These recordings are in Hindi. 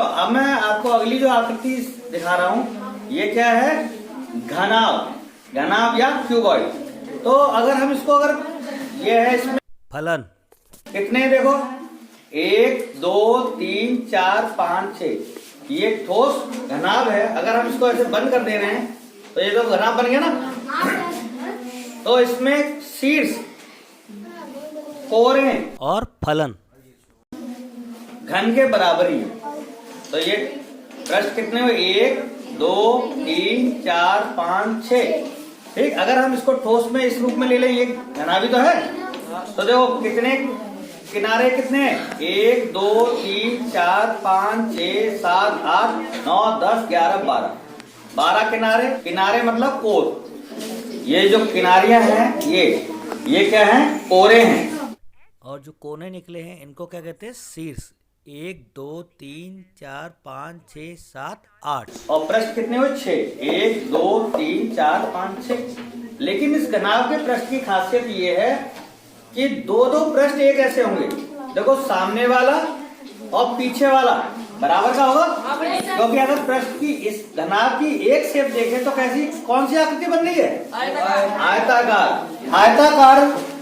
तो अब मैं आपको अगली जो आकृति दिखा रहा हूँ, ये क्या है? घनाभ, घनाभ या क्यूबॉइड। तो अगर हम इसको ये है इसमें फलन कितने, देखो 1 2 3 4 5 6, ये ठोस घनाभ है। अगर हम इसको ऐसे बंद कर दे रहे हैं तो ये तो घनाभ बन गया ना। तो इसमें शीर्ष कोरे और फलन घन के बराबर ही है। तो ये पृष्ठ कितने हुए? 1 2 3 4 5 6। ठीक, अगर हम इसको ठोस में इस रूप में ले लें, ये घनाभ तो है। तो देखो कितने किनारे कितने हैं? 1 2 3 4 5 6 7 8 9 10 11 12, 12 किनारे। किनारे मतलब कोर। ये जो किनारियां हैं ये क्या है? कोरे हैं। और जो कोने निकले हैं इनको क्या कहते हैं? शीर्ष। 1 2 3 4 5 6 7 8। और पृष्ठ कितने हुए? 6। 1 2 3 4 5 6। लेकिन इस घनाभ के पृष्ठ की खासियत ये है कि दो पृष्ठ एक ऐसे होंगे। देखो सामने वाला और पीछे वाला बराबर का होगा, क्योंकि अगर पृष्ठ की इस घनाभ की एक शेप देखें तो कैसी, कौन सी आकृति बन रही है? आयताकार। आयताकार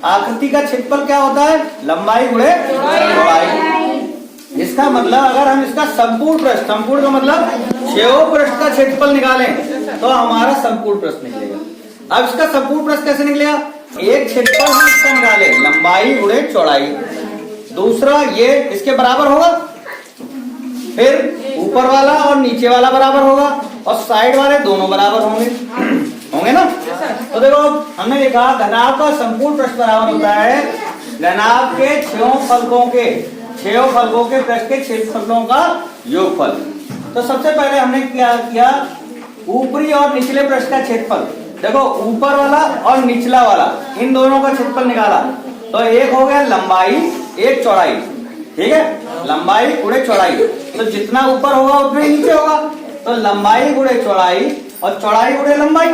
आकृति का क्षेत्रफल क्या होता है? लंबाई गुणे चौड़ाई। इसका मतलब अगर हम इसका संपूर्ण पृष्ठ, संपूर्ण का मतलब छेव पृष्ठ का क्षेत्रफल निकालें तो हमारा संपूर्ण पृष्ठ निकलेगा। अब इसका संपूर्ण पृष्ठ कैसे निकलेगा? एक क्षेत्रफल हम इसका निकाले, लंबाई गुणे चौड़ाई। दूसरा ये इसके बराबर होगा, फिर ऊपर वाला और नीचे वाला बराबर होगा, और साइड वाले दोनों बराबर होंगे ना। तो देखो हमने देखा घनाभ का संपूर्ण पृष्ठ बराबर होता है घनाभ के छेव फलकों के पृष्ठ के क्षेत्रफलों का योगफल। तो सबसे पहले हमने क्या किया? ऊपरी और निचले पृष्ठ का क्षेत्रफल। देखो ऊपर वाला और निचला वाला, इन दोनों का क्षेत्रफल निकाला तो एक हो गया लंबाई, एक चौड़ाई। ठीक है, लंबाई गुणे चौड़ाई। तो जितना ऊपर होगा उतना ही नीचे होगा। तो लंबाई गुणे चौड़ाई और चौड़ाई गुणे लंबाई,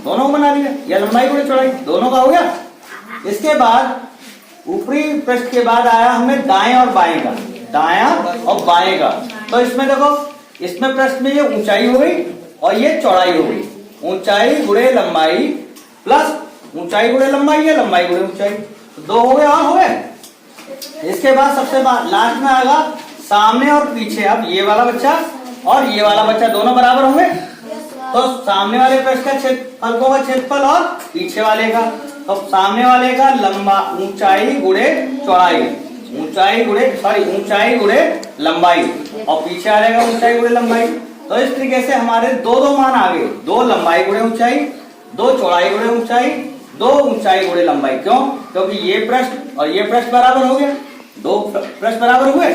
दोनों बना लिया। या लंबाई गुणे चौड़ाई दोनों का हो गया। इसके बाद ऊपरी पृष्ठ के बाद आया हमें दाएं और बाएं का, दायां और बाएं का। तो इसमें देखो, इसमें पृष्ठ में ये ऊंचाई हो गई और ये चौड़ाई हो गई। ऊंचाई गुणे लंबाई प्लस ऊंचाई गुणे लंबाई या लंबाई गुणे ऊंचाई, दो हो गए और हो गए। इसके बाद सबसे लास्ट में आएगा सामने और पीछे। अब ये वाला बच्चा और ये वाला बच्चा दोनों बराबर होंगे, तो सामने वाले पृष्ठ का फलकों का क्षेत्रफल और पीछे वाले का। तो सामने वाले का लंबा ऊंचाई गुणे चौड़ाई, ऊंचाई गुणे लंबाई, और पीछे वाले का ऊंचाई गुणे लंबाई। तो इस तरीके से हमारे दो मान आ गए, 2 लंबाई गुणे ऊंचाई, 2 चौड़ाई गुणे ऊंचाई, 2 ऊंचाई गुणे लंबाई। क्यों? क्योंकि ये पृष्ठ और ये पृष्ठ बराबर हो गया, 2 पृष्ठ बराबर हुए।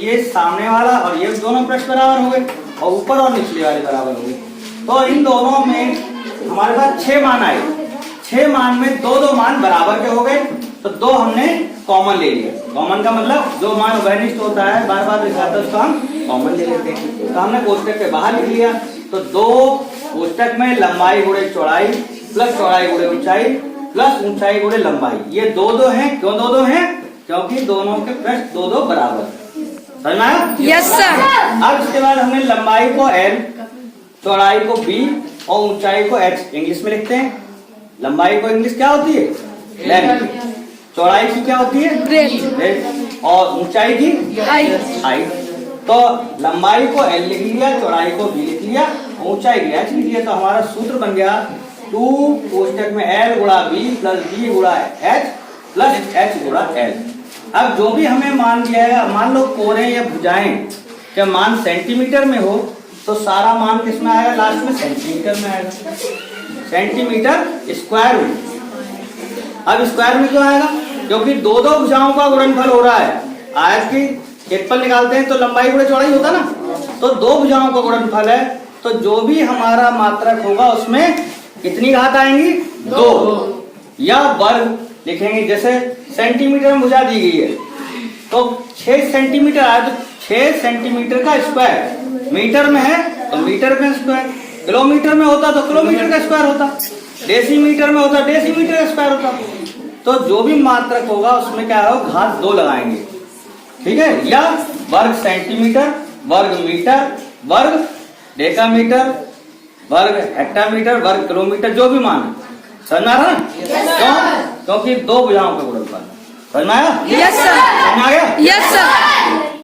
ये सामने वाला और ये दोनों पृष्ठ बराबर हो गए, और ऊपर और निचले वाले बराबर हो गए। तो इन दोनों में हमारे पास 6 मान आए। 6 मान में 2 मान बराबर के हो गए, तो 2 हमने कॉमन ले लिया। कॉमन का मतलब जो मान उभयनिष्ठ होता है, बार बार लिखाता है, उसको हम कॉमन ले लेते हैं। तो हमने कोष्टक के बाहर लिख लिया। तो 2 कोष्टक में लंबाई गुणे चौड़ाई प्लस चौड़ाई गुणे ऊंचाई प्लस ऊंचाई गुणे लंबाई, ये 2 हैं। क्यों 2 हैं? क्योंकि दोनों के पृष्ठ 2 बराबर। समझ में आया? Yes sir. अब इसके बाद हमने लंबाई को L, चौड़ाई को B और ऊंचाई को H इंग्लिश में लिखते हैं। लंबाई को इंग्लिश क्या होती है? लेंथ। चौड़ाई की क्या होती है? ब्रेड्थ। और ऊंचाई की हाइट। तो लंबाई को L लिख लिया, चौड़ाई को B लिख लिया, ऊंचाई की H लिख लिया। तो हमारा सूत्र बन गया 2 कोष्टक में L गुणा B प्लस B गुणा H प्लस H गुणा L। अब जो भी हमें मान दिया है, मान लो कोरे या भुजाएं जब मान सेंटीमीटर में हो तो सारा मान किस में आएगा? लास्ट में सेंटीमीटर में आएगा, सेंटीमीटर स्क्वायर में। अब स्क्वायर में क्यों आएगा? क्योंकि 2 भुजाओं का गुणनफल हो रहा है। आयत की क्षेत्रफल निकालते हैं तो लंबाई गुणे चौड़ाई होता ना, तो 2 भुजाओं का गुणनफल है। तो जो भी हमारा मात्रक होगा उसमें कितनी घात आएंगी? 2। या वर्ग लिखेंगे, जैसे सेंटीमीटर में भुजा दी गई है तो 6 सेंटीमीटर आया, तो 6 सेंटीमीटर का स्क्वायर मीटर में है तो मीटर का स्क्वायर, किलोमीटर में होता तो किलोमीटर का स्क्वायर होता, डेसीमीटर में होता डेसीमीटर का स्क्वायर होता। तो जो भी मात्रक होगा उसमें क्या होगा? घात 2 लगाएंगे। ठीक है, या वर्ग सेंटीमीटर वर्ग मीटर, वर्ग डेकामीटर, वर्ग हेक्टामीटर, वर्ग किलोमीटर, जो भी मान है। समझ में आ रहा है? क्यों? क्योंकि दो भुजाओं का गुणनफल। समझ में आया? Yes sir. समझ में आ गया? Yes sir.